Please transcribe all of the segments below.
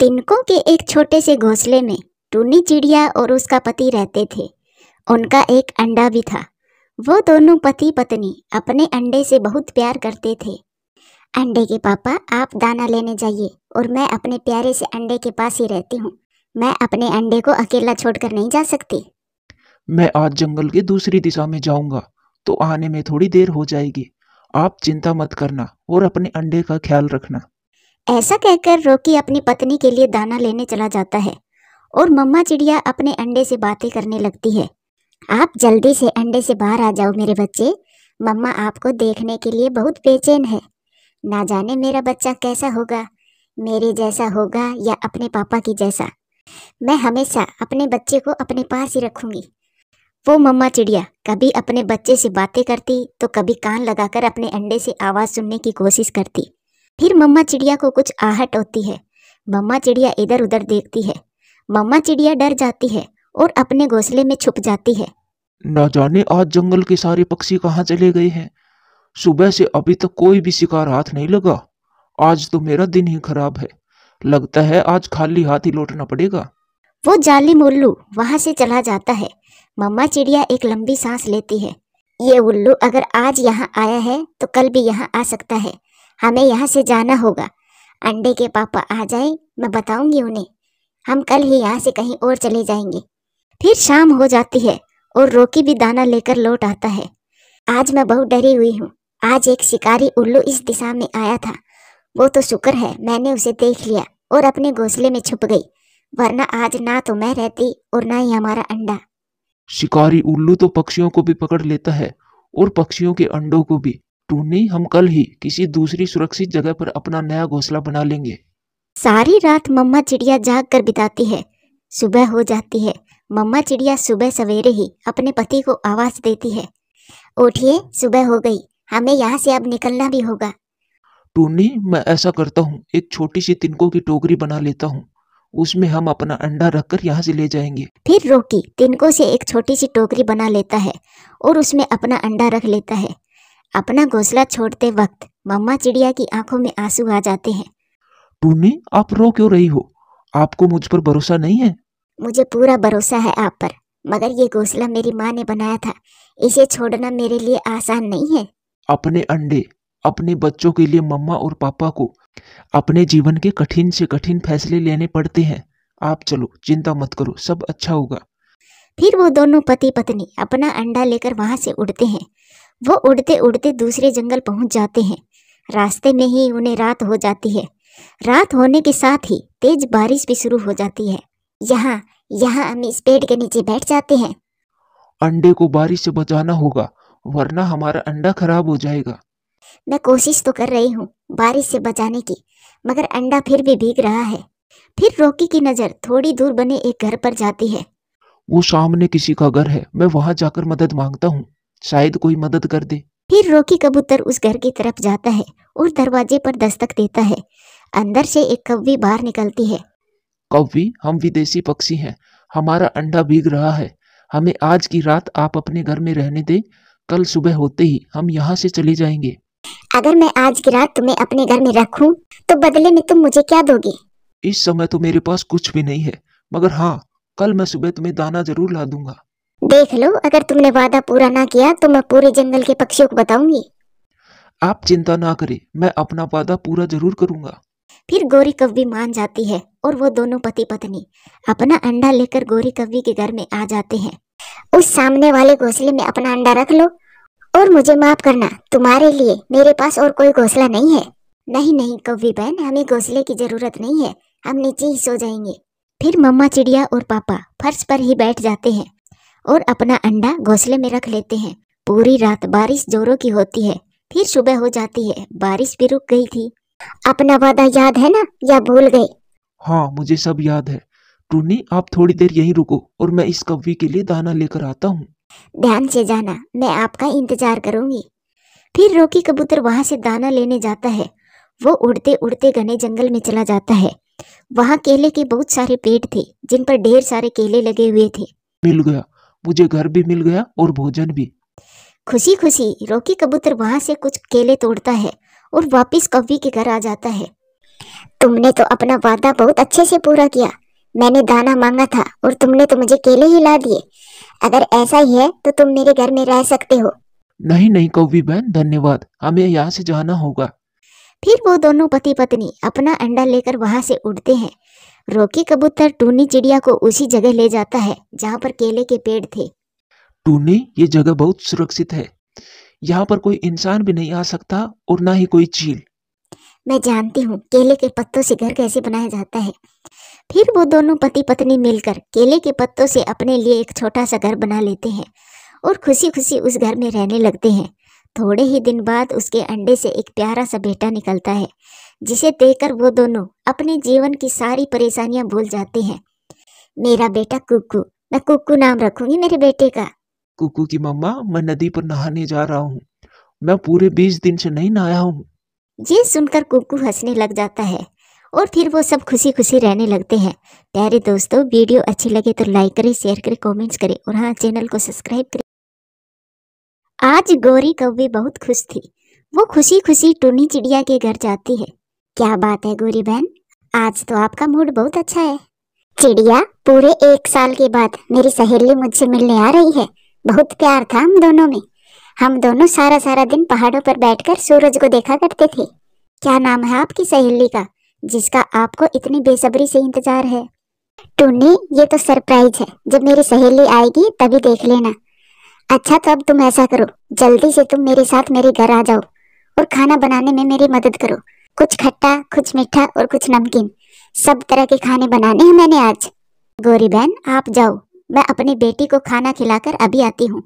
तिनकों के एक छोटे से घोंसले में टूनी चिड़िया और उसका पति रहते थे। उनका एक अंडा भी था। वो दोनों पति पत्नी अपने अंडे से बहुत प्यार करते थे। अंडे के पापा, आप दाना लेने जाइए और मैं अपने प्यारे से अंडे के पास ही रहती हूँ। मैं अपने अंडे को अकेला छोड़कर नहीं जा सकती। मैं आज जंगल की दूसरी दिशा में जाऊंगा, तो आने में थोड़ी देर हो जाएगी। आप चिंता मत करना और अपने अंडे का ख्याल रखना। ऐसा कहकर रॉकी अपनी पत्नी के लिए दाना लेने चला जाता है और मम्मा चिड़िया अपने अंडे से बातें करने लगती है। आप जल्दी से अंडे से बाहर आ जाओ मेरे बच्चे। मम्मा आपको देखने के लिए बहुत बेचैन है। ना जाने मेरा बच्चा कैसा होगा, मेरे जैसा होगा या अपने पापा की जैसा। मैं हमेशा अपने बच्चे को अपने पास ही रखूंगी। वो मम्मा चिड़िया कभी अपने बच्चे से बातें करती तो कभी कान लगाकर अपने अंडे से आवाज़ सुनने की कोशिश करती। फिर मम्मा चिड़िया को कुछ आहट होती है। मम्मा चिड़िया इधर उधर देखती है। मम्मा चिड़िया डर जाती है और अपने घोंसले में छुप जाती है। न जाने आज जंगल के सारे पक्षी कहाँ चले गए हैं। सुबह से अभी तक कोई भी शिकार हाथ नहीं लगा। आज तो मेरा दिन ही खराब है। लगता है आज खाली हाथ ही लौटना पड़ेगा। वो जालिम उल्लू वहां से चला जाता है। मम्मा चिड़िया एक लंबी सांस लेती है। ये उल्लू अगर आज यहाँ आया है तो कल भी यहाँ आ सकता है। हमें यहाँ से जाना होगा। अंडे के पापा आ जाए, मैं बताऊंगी उन्हें। हम कल ही यहाँ से कहीं और चले जाएंगे। फिर शाम हो जाती है और रॉकी भी दाना लेकर लौट आता है। आज मैं बहुत डरी हुई हूँ। आज एक शिकारी उल्लू इस दिशा में आया था। वो तो शुक्र है मैंने उसे देख लिया और अपने घोंसले में छुप गई, वरना आज ना तो मैं रहती और ना ही हमारा अंडा। शिकारी उल्लू तो पक्षियों को भी पकड़ लेता है और पक्षियों के अंडों को भी। टूनी, हम कल ही किसी दूसरी सुरक्षित जगह पर अपना नया घोंसला बना लेंगे। सारी रात मम्मा चिड़िया जाग कर बिताती है। सुबह हो जाती है। मम्मा चिड़िया सुबह सवेरे ही अपने पति को आवाज देती है, उठिए, सुबह हो गई, हमें यहाँ से अब निकलना भी होगा। टूनी, मैं ऐसा करता हूँ, एक छोटी सी तिनकों की टोकरी बना लेता हूँ। उसमें हम अपना अंडा रखकर यहाँ से ले जाएंगे। फिर रॉकी तिनकों से एक छोटी सी टोकरी बना लेता है और उसमें अपना अंडा रख लेता है। अपना घोंसला छोड़ते वक्त मम्मा चिड़िया की आंखों में आंसू आ जाते हैं। टूनी, आप रो क्यों रही हो? आपको मुझ पर भरोसा नहीं है? मुझे पूरा भरोसा है आप पर, मगर ये घोंसला मेरी माँ ने बनाया था। इसे छोड़ना मेरे लिए आसान नहीं है। अपने अंडे, अपने बच्चों के लिए मम्मा और पापा को अपने जीवन के कठिन से कठिन फैसले लेने पड़ते हैं। आप चलो, चिंता मत करो, सब अच्छा होगा। फिर वो दोनों पति पत्नी अपना अंडा लेकर वहां से उड़ते हैं। वो उड़ते उड़ते दूसरे जंगल पहुंच जाते हैं। रास्ते में ही उन्हें रात हो जाती है। रात होने के साथ ही तेज बारिश भी शुरू हो जाती है। यहाँ यहाँ हम इस पेड़ के नीचे बैठ जाते हैं। अंडे को बारिश से बचाना होगा, वरना हमारा अंडा खराब हो जाएगा। मैं कोशिश तो कर रही हूँ बारिश से बचाने की, मगर अंडा फिर भी भीग रहा है। फिर रॉकी की नज़र थोड़ी दूर बने एक घर पर जाती है। वो सामने किसी का घर है, मैं वहां जाकर मदद मांगता हूँ, शायद कोई मदद कर दे। फिर रॉकी कबूतर उस घर की तरफ जाता है और दरवाजे पर दस्तक देता है। अंदर से एक कौवी बाहर निकलती है। कौवी, हम विदेशी पक्षी हैं, हमारा अंडा भीग रहा है। हमें आज की रात आप अपने घर में रहने दें। कल सुबह होते ही हम यहाँ से चले जाएंगे। अगर मैं आज की रात तुम्हें अपने घर में रखूं, तो बदले में तुम मुझे क्या दोगे? इस समय तो मेरे पास कुछ भी नहीं है, मगर हाँ, कल मैं सुबह तुम्हें दाना जरूर ला दूंगा। देख लो, अगर तुमने वादा पूरा ना किया तो मैं पूरे जंगल के पक्षियों को बताऊंगी। आप चिंता ना करें, मैं अपना वादा पूरा जरूर करूंगा। फिर गोरी कौवी मान जाती है और वो दोनों पति पत्नी अपना अंडा लेकर गोरी कौवी के घर में आ जाते हैं। उस सामने वाले घोंसले में अपना अंडा रख लो और मुझे माफ करना, तुम्हारे लिए मेरे पास और कोई घोंसला नहीं है। नहीं नहीं कौवी बहन, हमें घोंसले की जरूरत नहीं है, हम नीचे ही सो जाएंगे। फिर मम्मा चिड़िया और पापा फर्श पर ही बैठ जाते हैं और अपना अंडा घोंसले में रख लेते हैं। पूरी रात बारिश जोरों की होती है। फिर सुबह हो जाती है। बारिश भी रुक गई थी। अपना वादा याद है ना, या भूल गए? हाँ, मुझे सब याद है। टूनी, आप थोड़ी देर यहीं रुको और मैं इस कौवी के लिए दाना लेकर आता हूँ। ध्यान से जाना, मैं आपका इंतजार करूंगी। फिर रॉकी कबूतर वहां से दाना लेने जाता है। वो उड़ते उड़ते घने जंगल में चला जाता है। वहां केले के बहुत सारे पेड़ थे जिन पर ढेर सारे केले लगे हुए थे। मिल गया, मुझे घर भी मिल गया और भोजन भी। खुशी खुशी रॉकी कबूतर वहां से कुछ केले तोड़ता है और वापस कौवी के घर आ जाता है। तुमने तो अपना वादा बहुत अच्छे से पूरा किया। मैंने दाना मांगा था और तुमने तो मुझे केले ही ला दिए। अगर ऐसा ही है तो तुम मेरे घर में रह सकते हो। नहीं नहीं कौवी बहन, धन्यवाद, हमें यहाँ से जाना होगा। फिर वो दोनों पति पत्नी अपना अंडा लेकर वहां से उड़ते हैं। रॉकी कबूतर टूनी चिड़िया को उसी जगह ले जाता है जहाँ पर केले के पेड़ थे। टूनी, ये जगह बहुत सुरक्षित है। यहाँ पर कोई इंसान भी नहीं आ सकता और ना ही कोई चील। मैं जानती हूँ केले के पत्तों से घर कैसे बनाया जाता है। फिर वो दोनों पति पत्नी मिलकर केले के पत्तों से अपने लिए एक छोटा सा घर बना लेते हैं और खुशी खुशी उस घर में रहने लगते हैं। थोड़े ही दिन बाद उसके अंडे से एक प्यारा सा बेटा निकलता है, जिसे देखकर वो दोनों अपने जीवन की सारी परेशानियां भूल जाते हैं। मेरा बेटा कुक्कू, मैं कुक्कू नाम रखूंगी मेरे बेटे का। कुकू की मम्मा, मैं नदी पर नहाने जा रहा हूँ। मैं पूरे 20 दिन से नहीं नहाया हूँ। ये सुनकर कुक्कू हंसने लग जाता है और फिर वो सब खुशी खुशी रहने लगते हैं। प्यारे दोस्तों, वीडियो अच्छी लगे तो लाइक करें, शेयर करें, कमेंट्स करें और हाँ, चैनल को सब्सक्राइब करें। आज गौरी कौवी बहुत खुश थी। वो खुशी खुशी टूनी चिड़िया के घर जाती है। क्या बात है गौरी बहन, आज तो आपका मूड बहुत अच्छा है। चिड़िया, पूरे 1 साल के बाद मेरी सहेली मुझसे मिलने आ रही है। बहुत प्यार था हम दोनों में। हम दोनों सारा सारा दिन पहाड़ों पर बैठकर सूरज को देखा करते थे। क्या नाम है आपकी सहेली का, जिसका आपको इतनी बेसब्री से इंतजार है? टूनी, ये तो सरप्राइज है। जब मेरी सहेली आएगी तभी देख लेना। अच्छा, तो अब तुम ऐसा करो, जल्दी से तुम मेरे साथ मेरे घर आ जाओ और खाना बनाने में मेरी मदद करो। कुछ खट्टा, कुछ मीठा और कुछ नमकीन, सब तरह के खाने बनाने हैं मैंने आज। गौरी बहन, आप जाओ, मैं अपनी बेटी को खाना खिलाकर अभी आती हूँ।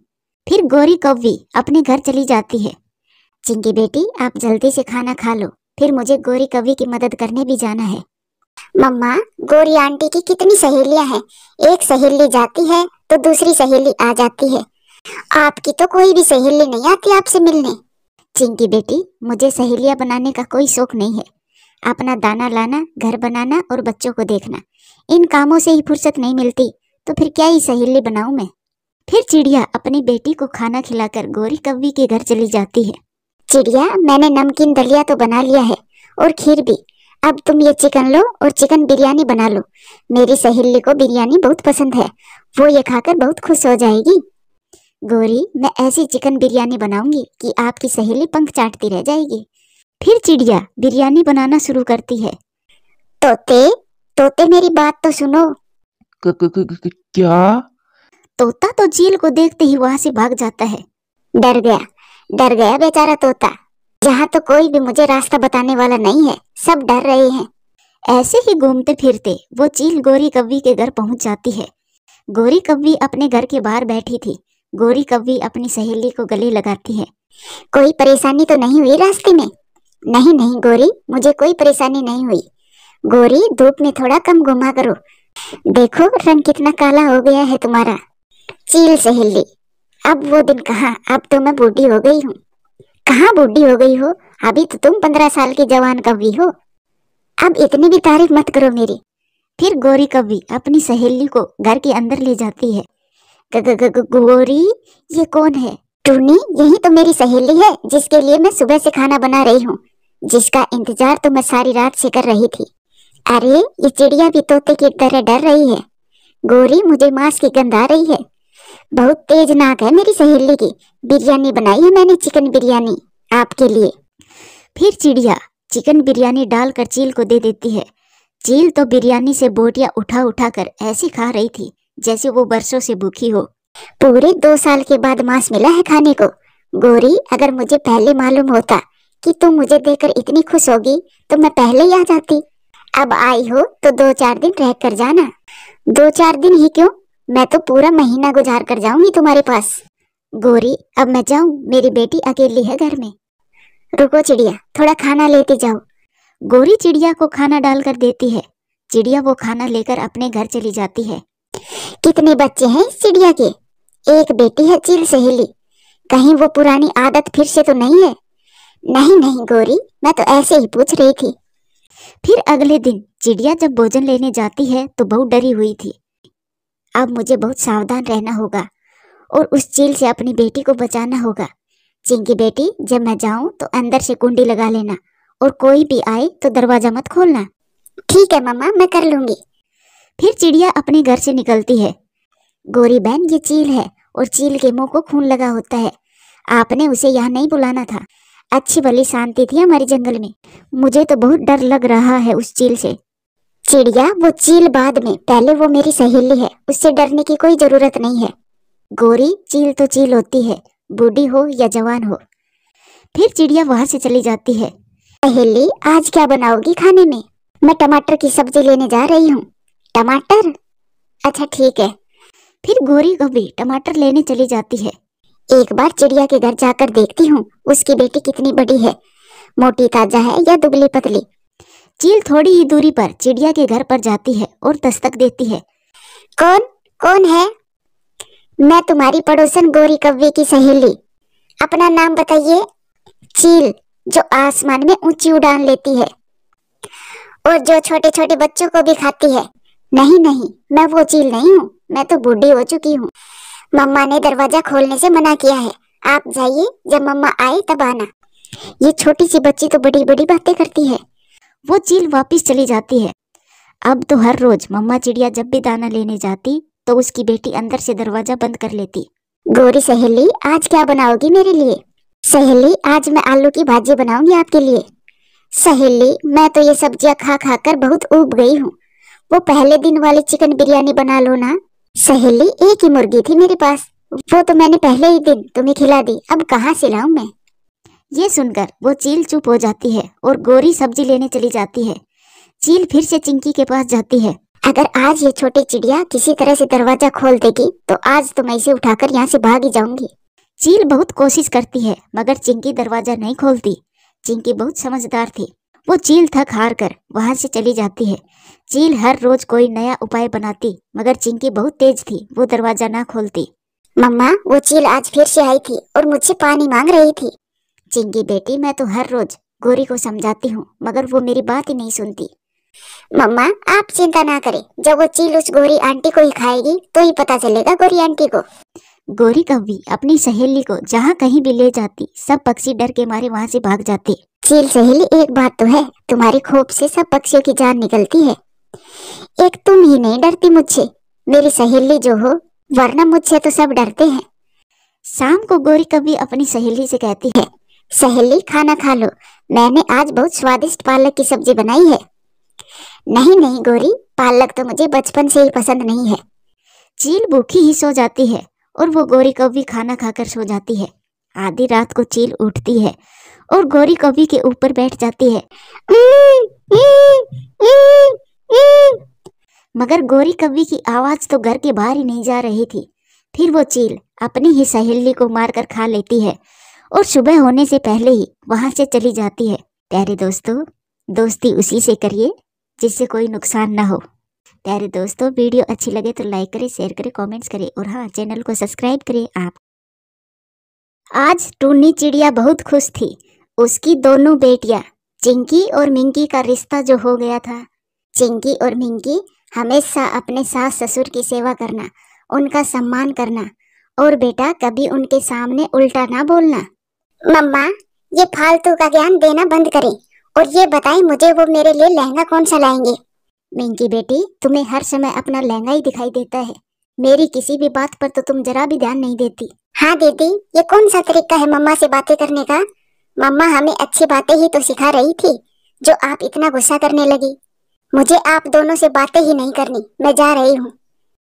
फिर गौरी कौवी अपने घर चली जाती है। चिंकी बेटी, आप जल्दी से खाना खा लो, फिर मुझे गौरी कौवी की मदद करने भी जाना है। मम्मा, गौरी आंटी की कितनी सहेलियां हैं। एक सहेली जाती है तो दूसरी सहेली आ जाती है। आपकी तो कोई भी सहेली नहीं आती आपसे मिलने। चिंकी बेटी, मुझे सहेलियां बनाने का कोई शौक नहीं है। अपना दाना लाना, घर बनाना और बच्चों को देखना, इन कामों से ही फुर्सत नहीं मिलती, तो फिर क्या ही सहेली बनाऊं मैं। फिर चिड़िया अपनी बेटी को खाना खिलाकर गौरी कौवी के घर चली जाती है। चिड़िया, मैंने नमकीन दलिया तो बना लिया है और खीर भी। अब तुम ये चिकन लो और चिकन बिरयानी बना लो। मेरी सहेली को बिरयानी बहुत पसंद है, वो ये खाकर बहुत खुश हो जाएगी। गौरी, मैं ऐसी चिकन बिरयानी बनाऊंगी कि आपकी सहेली पंख चाटती रह जाएगी। फिर चिड़िया बिरयानी बनाना शुरू करती है। तोते, तोते मेरी बात तो सुनो। क्या? तोता तो चील को देखते ही वहां से भाग जाता है। डर गया बेचारा तोता। यहाँ तो कोई भी मुझे रास्ता बताने वाला नहीं है, सब डर रहे हैं। ऐसे ही घूमते फिरते वो चील गौरी कौवी के घर पहुंच जाती है। गौरी कौवी अपने घर के बाहर बैठी थी। गौरी कौवी अपनी सहेली को गले लगाती है। कोई परेशानी तो नहीं हुई रास्ते में? नहीं नहीं गौरी, मुझे कोई परेशानी नहीं हुई। गौरी, धूप में थोड़ा कम घुमा करो, देखो रंग कितना काला हो गया है तुम्हारा। चील सहेली, अब वो दिन कहाँ, अब तो मैं बूढ़ी हो गई हूँ। कहाँ बूढ़ी हो गई हो, अभी तो तुम 15 साल की जवान कौवी हो। अब इतनी भी तारीफ मत करो मेरी। फिर गौरी कौवी अपनी सहेली को घर के अंदर ले जाती है। गौरी, ये कौन है? टूनी, यही तो मेरी सहेली है जिसके लिए मैं सुबह से खाना बना रही हूँ, जिसका इंतजार तो मैं सारी रात से कर रही थी। अरे, ये चिड़िया भी तोते की तरह डर रही है। गौरी, मुझे मांस की गंध आ रही है। बहुत तेज नाक है मेरी सहेली की। बिरयानी बनाई है मैंने, चिकन बिरयानी आपके लिए। फिर चिड़िया चिकन बिरयानी डालकर चील को दे देती है। चील तो बिरयानी से बोटियां उठा उठा कर ऐसी खा रही थी जैसे वो बरसों से भूखी हो। पूरे 2 साल के बाद मांस मिला है खाने को। गौरी, अगर मुझे पहले मालूम होता कि तुम मुझे देखकर इतनी खुश होगी तो मैं पहले ही आ जाती। अब आई हो तो 2-4 दिन रह कर जाना। 2-4 दिन ही क्यों, मैं तो पूरा महीना गुजार कर जाऊंगी तुम्हारे पास। गौरी, अब मैं जाऊं, मेरी बेटी अकेली है घर में। रुको चिड़िया, थोड़ा खाना लेते जाओ। गौरी चिड़िया को खाना डालकर देती है। चिड़िया वो खाना लेकर अपने घर चली जाती है। कितने बच्चे हैं इस चिड़िया के? एक बेटी है चील सहेली, कहीं वो पुरानी आदत फिर से तो नहीं है? नहीं नहीं गौरी, मैं तो ऐसे ही पूछ रही थी। फिर अगले दिन चिड़िया जब भोजन लेने जाती है तो बहुत डरी हुई थी। अब मुझे बहुत सावधान रहना होगा और उस चील से अपनी बेटी को बचाना होगा। चिंकी बेटी, जब मैं जाऊं तो अंदर से कुंडी लगा लेना और कोई भी आए तो दरवाजा मत खोलना। ठीक है मम्मा, मैं कर लूंगी। फिर चिड़िया अपने घर से निकलती है। गोरी बहन, ये चील है और चील के मुंह को खून लगा होता है। आपने उसे यहाँ नहीं बुलाना था। अच्छी भली शांति थी हमारे जंगल में। मुझे तो बहुत डर लग रहा है उस चील से। चिड़िया, वो चील बाद में, पहले वो मेरी सहेली है, उससे डरने की कोई जरूरत नहीं है। गोरी, चील तो चील होती है, बूढ़ी हो या जवान हो। फिर चिड़िया वहां से चली जाती है। सहेली, आज क्या बनाओगी खाने में? मैं टमाटर की सब्जी लेने जा रही हूँ। टमाटर? अच्छा ठीक है। फिर गोरी कभी टमाटर लेने चली जाती है। एक बार चिड़िया के घर जाकर देखती हूँ उसकी बेटी कितनी बड़ी है, मोटी ताजा है या दुबली पतली। चील थोड़ी ही दूरी पर चिड़िया के घर पर जाती है और दस्तक देती है। कौन कौन है? मैं तुम्हारी पड़ोसन गोरी कव्वे की सहेली। अपना नाम बताइए। चील, जो आसमान में ऊंची उड़ान लेती है और जो छोटे छोटे बच्चों को भी खाती है। नहीं नहीं, मैं वो चील नहीं हूँ, मैं तो बूढ़ी हो चुकी हूँ। मम्मा ने दरवाजा खोलने से मना किया है। आप जाइए, जब मम्मा आए तब आना। ये छोटी सी बच्ची तो बड़ी बड़ी बातें करती है। वो चील वापस चली जाती है। अब तो हर रोज मम्मा चिड़िया जब भी दाना लेने जाती तो उसकी बेटी अंदर से दरवाजा बंद कर लेती। गोरी सहेली, आज क्या बनाओगी मेरे लिए? सहेली, आज मैं आलू की भाजी बनाऊंगी आपके लिए। सहेली, मैं तो ये सब्जियां खा खा कर बहुत ऊब गई हूँ। वो पहले दिन वाली चिकन बिरयानी बना लो ना। सहेली, एक ही मुर्गी थी मेरे पास, वो तो मैंने पहले ही दिन तुम्हें खिला दी, अब कहाँ से लाऊं मैं? ये सुनकर वो चील चुप हो जाती है और गोरी सब्जी लेने चली जाती है। चील फिर से चिंकी के पास जाती है। अगर आज ये छोटी चिड़िया किसी तरह से दरवाजा खोल देगी तो आज तो मैं इसे उठाकर यहाँ से भाग ही जाऊंगी। चील बहुत कोशिश करती है मगर चिंकी दरवाजा नहीं खोलती। चिंकी बहुत समझदार थी। वो चील थक हार कर वहां से चली जाती है। चील हर रोज कोई नया उपाय बनाती मगर चिंकी बहुत तेज थी, वो दरवाजा ना खोलती। मम्मा, वो चील आज फिर से आई थी और मुझसे पानी मांग रही थी। चिंकी बेटी, मैं तो हर रोज गोरी को समझाती हूँ मगर वो मेरी बात ही नहीं सुनती। मम्मा, आप चिंता ना करें, जब वो चील उस गोरी आंटी को ही खाएगी तो ही पता चलेगा गोरी आंटी को। गोरी कव्वी अपनी सहेली को जहाँ कहीं भी ले जाती, सब पक्षी डर के मारे वहाँ से भाग जाते। चील सहेली, एक बात तो है, तुम्हारी खोप से सब पक्षियों की जान निकलती है। एक तुम ही नहीं डरती मुझसे, मेरी सहेली जो हो, वरना मुझसे तो सब डरते हैं। शाम को गोरी कव्वी अपनी सहेली से कहती है, सहेली खाना खा लो, मैंने आज बहुत स्वादिष्ट पालक की सब्जी बनाई है। नहीं नहीं गोरी, पालक तो मुझे बचपन से ही पसंद नहीं है। चील भूखी ही सो जाती है और वो गोरी कव्वी खाना खाकर सो जाती है। आधी रात को चील उठती है और गोरी कव्वी के ऊपर बैठ जाती है। मगर गोरी कव्वी की आवाज तो घर के बाहर ही नहीं जा रही थी। फिर वो चील अपनी ही सहेली को मारकर खा लेती है और सुबह होने से पहले ही वहां से चली जाती है। प्यारे दोस्तों, दोस्ती उसी से करिए जिससे कोई नुकसान ना हो। प्यारे दोस्तों, वीडियो अच्छी लगे तो लाइक करें, शेयर करें, कमेंट्स करें और हाँ, चैनल को सब्सक्राइब करें। आप आज टूनी चिड़िया बहुत खुश थी। उसकी दोनों बेटियां चिंकी और मिंकी का रिश्ता जो हो गया था। चिंकी और मिंकी हमेशा अपने सास ससुर की सेवा करना, उनका सम्मान करना और बेटा कभी उनके सामने उल्टा ना बोलना। मम्मा, ये फालतू का ज्ञान देना बंद करें और ये बताएं मुझे वो मेरे लिए लहंगा कौन सा लाएंगे। मिंकी बेटी, तुम्हें हर समय अपना लहंगा ही दिखाई देता है, मेरी किसी भी बात पर तो तुम जरा भी ध्यान नहीं देती। हाँ दीदी, ये कौन सा तरीका है मम्मा से बातें करने का? मम्मा हमें अच्छी बातें ही तो सिखा रही थी, जो आप इतना गुस्सा करने लगी। मुझे आप दोनों से बातें ही नहीं करनी, मैं जा रही हूँ।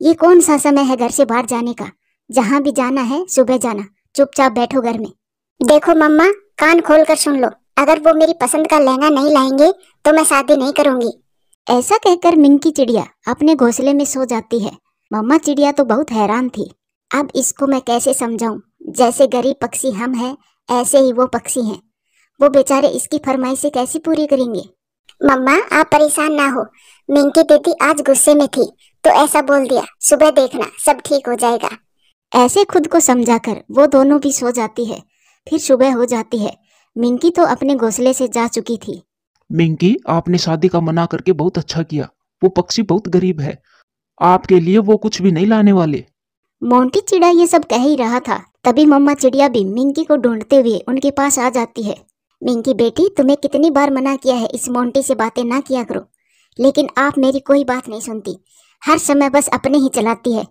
ये कौन सा समय है घर से बाहर जाने का? जहाँ भी जाना है सुबह जाना, चुपचाप बैठो घर में। देखो मम्मा, कान खोल कर सुन लो, अगर वो मेरी पसंद का लहंगा नहीं लाएंगे तो मैं शादी नहीं करूंगी। ऐसा कहकर मिंकी चिड़िया अपने घोंसले में सो जाती है। मम्मा चिड़िया तो बहुत हैरान थी। अब इसको मैं कैसे समझाऊं? जैसे गरीब पक्षी हम हैं, ऐसे ही वो पक्षी हैं। वो बेचारे इसकी फरमाइशें कैसे पूरी करेंगे? मम्मा आप परेशान ना हो, मिंकी दीदी आज गुस्से में थी तो ऐसा बोल दिया, सुबह देखना सब ठीक हो जाएगा। ऐसे खुद को समझाकर वो दोनों भी सो जाती है। फिर सुबह हो जाती है। मिंकी तो अपने घोंसले से जा चुकी थी। मिंकी, आपने शादी का मना करके बहुत अच्छा किया। वो पक्षी बहुत गरीब है, आपके लिए वो कुछ भी नहीं लाने वाले। मोंटी चिड़िया ये सब कह ही रहा था, तभी मम्मा चिड़िया भी मिंकी को ढूंढते हुए उनके पास आ जाती है। मिंकी बेटी, तुम्हें कितनी बार मना किया है इस मोंटी से बातें ना किया करो, लेकिन आप मेरी कोई बात नहीं सुनती, हर समय बस अपने ही चलाती है।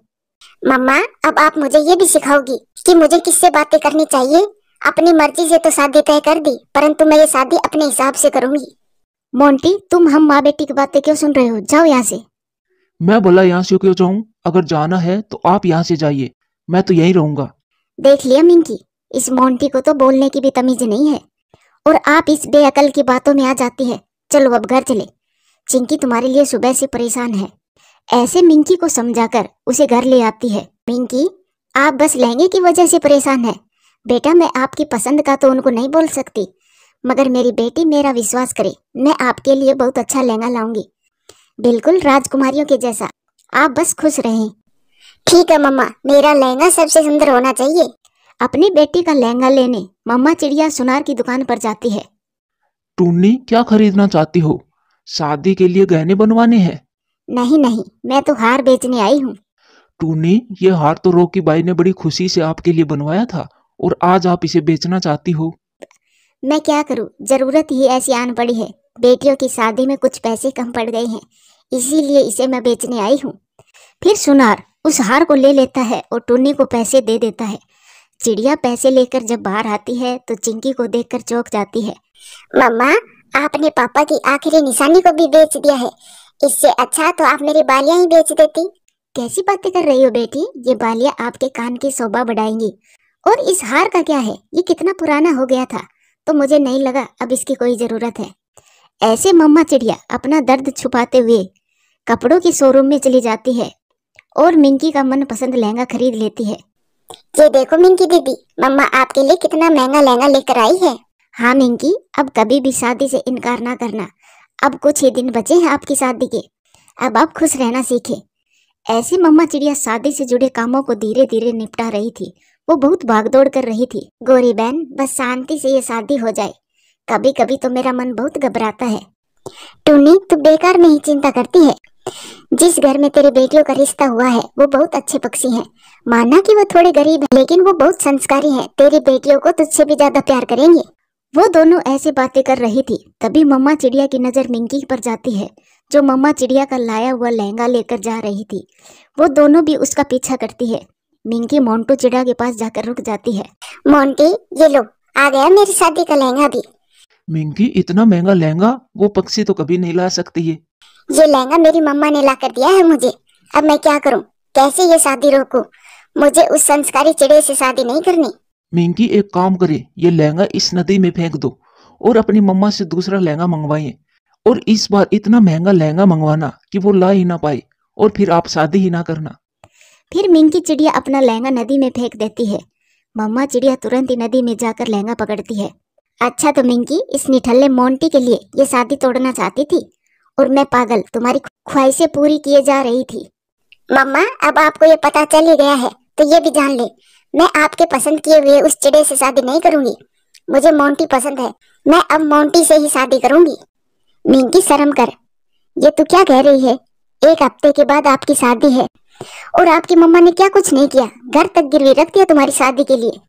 मम्मा, अब आप मुझे ये भी सिखाओगी कि मुझे किससे बातें करनी चाहिए? अपनी मर्जी से तो शादी तय कर दी, परंतु मैं ये शादी अपने हिसाब से करूंगी। मोंटी, तुम हम माँ बेटी की बातें क्यों सुन रहे हो? जाओ यहाँ से। मैं बोला यहाँ से क्यों जाऊं? अगर जाना है तो आप यहाँ से जाइए, मैं तो यहीं रहूंगा। देख लिया मिंकी, इस मोंटी को तो बोलने की भी तमीज नहीं है, और आप इस बेअकल की बातों में आ जाती है। चलो अब घर चले, चिंकी तुम्हारे लिए सुबह से परेशान है। ऐसे मिंकी को समझाकर उसे घर ले आती है। मिंकी, आप बस लहंगे की वजह से परेशान है। बेटा, मैं आपकी पसंद का तो उनको नहीं बोल सकती, मगर मेरी बेटी मेरा विश्वास करे, मैं आपके लिए बहुत अच्छा लहंगा लाऊंगी, बिल्कुल राजकुमारियों के जैसा। आप बस खुश रहें। ठीक है मम्मा, मेरा लहंगा सबसे सुंदर होना चाहिए। अपनी बेटी का लहंगा लेने मम्मा चिड़िया सुनार की दुकान पर जाती है। टूनी, क्या खरीदना चाहती हो? शादी के लिए गहने बनवाने हैं? नहीं नहीं, मैं तो हार बेचने आई हूँ। टूनी, ये हार तो रोकी बाई ने बड़ी खुशी से आपके लिए बनवाया था, और आज आप इसे बेचना चाहती हो। मैं क्या करूँ, जरूरत ही ऐसी आन पड़ी है। बेटियों की शादी में कुछ पैसे कम पड़ गए हैं, इसीलिए इसे मैं बेचने आई हूँ। फिर सुनार उस हार को ले लेता है और टुन्नी को पैसे दे देता है। चिड़िया पैसे लेकर जब बाहर आती है तो चिंकी को देखकर चौंक जाती है। मम्मा, आपने पापा की आखिरी निशानी को भी बेच दिया है। इससे अच्छा तो आप मेरी बालियां ही बेच देती। कैसी बातें कर रही हो बेटी? ये बालियां आपके कान की शोभा बढ़ाएंगी। और इस हार का क्या है? ये कितना पुराना हो गया था, तो मुझे नहीं लगा अब इसकी कोई जरूरत है। ऐसे मम्मा चिड़िया अपना दर्द छुपाते हुए कपड़ों की शोरूम में चली जाती है और मिंकी का मनपसंद लहंगा खरीद लेती है। ये देखो मिंकी दीदी, मम्मा आपके लिए कितना महंगा लहंगा लेकर आई है। हाँ मिंकी, अब कभी भी शादी से इनकार ना करना। अब कुछ ही दिन बचे हैं आपकी शादी के, अब आप खुश रहना सीखे। ऐसे मम्मा चिड़िया शादी से जुड़े कामों को धीरे धीरे निपटा रही थी। वो बहुत भागदौड़ कर रही थी। गोरी बहन, बस शांति से ये शादी हो जाए। कभी कभी तो मेरा मन बहुत घबराता है। टूनी, तू बेकार में ही चिंता करती है। जिस घर में तेरी बेटियों का रिश्ता हुआ है वो बहुत अच्छे पक्षी हैं। माना कि वो थोड़े गरीब हैं, लेकिन वो बहुत संस्कारी हैं। तेरी बेटियों को तुझसे भी ज्यादा प्यार करेंगे। वो दोनों ऐसे बातें कर रही थी, तभी मम्मा चिड़िया की नजर मिंकी पर जाती है, जो मम्मा चिड़िया का लाया हुआ लहंगा लेकर जा रही थी। वो दोनों भी उसका पीछा करती है। मिंकी मोंटू चिड़िया के पास जाकर रुक जाती है। मोंटी, ये लो, आ गया मेरी शादी का लहंगा भी। मिंकी, इतना महंगा लहंगा वो पक्षी तो कभी नहीं ला सकती है। ये लहंगा मेरी मम्मा ने ला कर दिया है मुझे। अब मैं क्या करूं? कैसे ये शादी रोकूं? मुझे उस संस्कारी चिड़े से शादी नहीं करनी। मिंकी, एक काम करे, ये लहंगा इस नदी में फेंक दो और अपनी मम्मा से दूसरा लहंगा मंगवाइए, और इस बार इतना महंगा लहंगा मंगवाना कि वो ला ही ना पाए, और फिर आप शादी ही ना करना। फिर मिंकी चिड़िया अपना लहंगा नदी में फेंक देती है। मम्मा चिड़िया तुरंत ही नदी में जाकर लहंगा पकड़ती है। अच्छा, तो मिंकी इस निठल्ले मोंटी के लिए ये शादी तोड़ना चाहती थी, और मैं पागल तुम्हारी ख्वाहिशें पूरी किए जा रही थी। मम्मा, अब आपको ये पता चल ही गया है तो ये भी जान ले, मैं आपके पसंद किए हुए उस चिड़े से शादी नहीं करूंगी। मुझे मोंटी पसंद है, मैं अब मोंटी से ही शादी करूंगी। मिंकी, शर्म कर। ये तू क्या कह रही है? 1 हफ्ते के बाद आपकी शादी है, और आपकी मम्मा ने क्या कुछ नहीं किया, घर तक गिरवी रख दिया तुम्हारी शादी के लिए।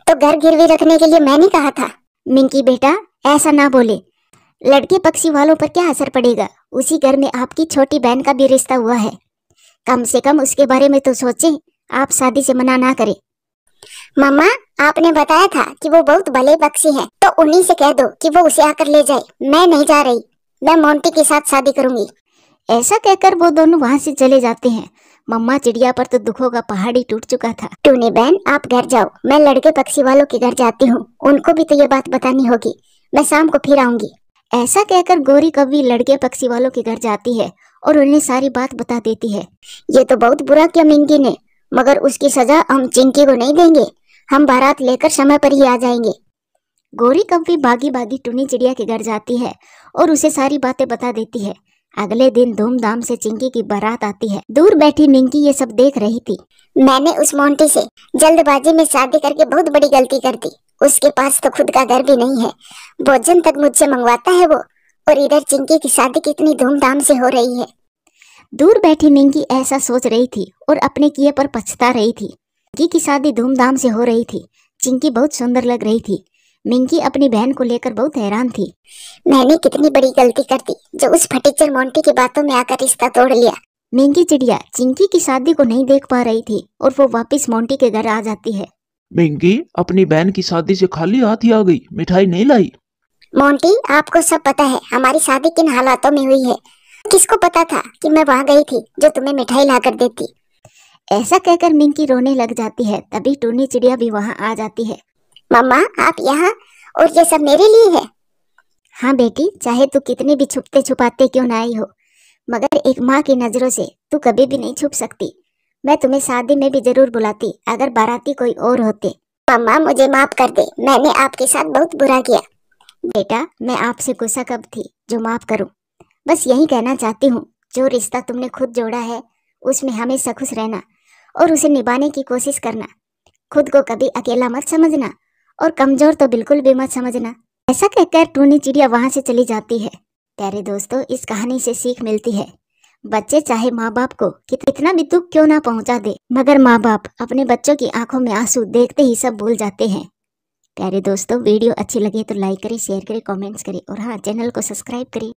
तो घर गिरवी रखने के लिए मैंने कहा था। मिंकी बेटा, ऐसा ना बोले। लड़के पक्षी वालों पर क्या असर पड़ेगा? उसी घर में आपकी छोटी बहन का भी रिश्ता हुआ है, कम से कम उसके बारे में तो सोचें। आप शादी से मना ना करें। मम्मा, आपने बताया था कि वो बहुत भले पक्षी हैं, तो उन्हीं से कह दो कि वो उसे आकर ले जाए। मैं नहीं जा रही, मैं मोंटी के साथ शादी करूंगी। ऐसा कहकर वो दोनों वहाँ से चले जाते हैं। मम्मा चिड़िया पर तो दुखों का पहाड़ ही टूट चुका था। टूनी बहन, आप घर जाओ, मैं लड़के पक्षी वालों के घर जाती हूँ। उनको भी तो ये बात बतानी होगी। मैं शाम को फिर आऊंगी। ऐसा कहकर गोरी कभी लड़के पक्षी वालों के घर जाती है और उन्हें सारी बात बता देती है। ये तो बहुत बुरा किया मिंकी ने, मगर उसकी सजा हम चिंकी को नहीं देंगे। हम बारात लेकर समय पर ही आ जाएंगे। गोरी कभी भागी भागी टुनी चिड़िया के घर जाती है और उसे सारी बातें बता देती है। अगले दिन धूमधाम से चिंकी की बारात आती है। दूर बैठी मिंकी ये सब देख रही थी। मैंने उस मोंटी से जल्दबाजी में शादी करके बहुत बड़ी गलती कर दी। उसके पास तो खुद का घर भी नहीं है, भोजन तक मुझसे मंगवाता है वो, और इधर चिंकी की शादी कितनी धूमधाम से हो रही है। दूर बैठी मिंकी ऐसा सोच रही थी और अपने किए पर पछता रही थी। चिंकी की शादी धूमधाम से हो रही थी। चिंकी बहुत सुंदर लग रही थी। मिंकी अपनी बहन को लेकर बहुत हैरान थी। मैंने कितनी बड़ी गलती कर दी जो उस फटीचर मोंटी की बातों में आकर रिश्ता तोड़ लिया। मिंकी चिड़िया चिंकी की शादी को नहीं देख पा रही थी और वो वापस मोंटी के घर आ जाती है। मिंकी अपनी बहन की शादी से खाली हाथ ही आ गई, मिठाई नहीं लाई। मोंटी, आपको सब पता है हमारी शादी किन हालातों में हुई है। किसको पता था कि मैं वहाँ गई थी जो तुम्हें मिठाई ला कर देती। ऐसा कहकर मिंकी रोने लग जाती है। तभी टूनी चिड़िया भी वहाँ आ जाती है। मम्मा, आप यहाँ, और ये सब मेरे लिए है? हाँ बेटी, चाहे तू कितने भी छुपते छुपाते क्यों ना आई हो, मगर एक माँ की नजरों से तू कभी भी नहीं छुप सकती। मैं तुम्हें शादी में भी जरूर बुलाती अगर बाराती कोई और होते। मम्मा, मुझे माफ कर दे, मैंने आपके साथ बहुत बुरा किया। बेटा, मैं आपसे गुस्सा कब थी जो माफ करूं। बस यही कहना चाहती हूँ, जो रिश्ता तुमने खुद जोड़ा है उसमें हमेशा खुश रहना और उसे निभाने की कोशिश करना। खुद को कभी अकेला मत समझना और कमजोर तो बिल्कुल भी मत समझना। ऐसा कहकर टूनी चिड़िया वहां से चली जाती है। प्यारे दोस्तों, इस कहानी से सीख मिलती है, बच्चे चाहे माँ बाप को कितना भी दुख क्यों ना पहुंचा दे, मगर माँ बाप अपने बच्चों की आंखों में आंसू देखते ही सब भूल जाते हैं। प्यारे दोस्तों, वीडियो अच्छी लगे तो लाइक करें, शेयर करें, कमेंट्स करें और हाँ, चैनल को सब्सक्राइब करें।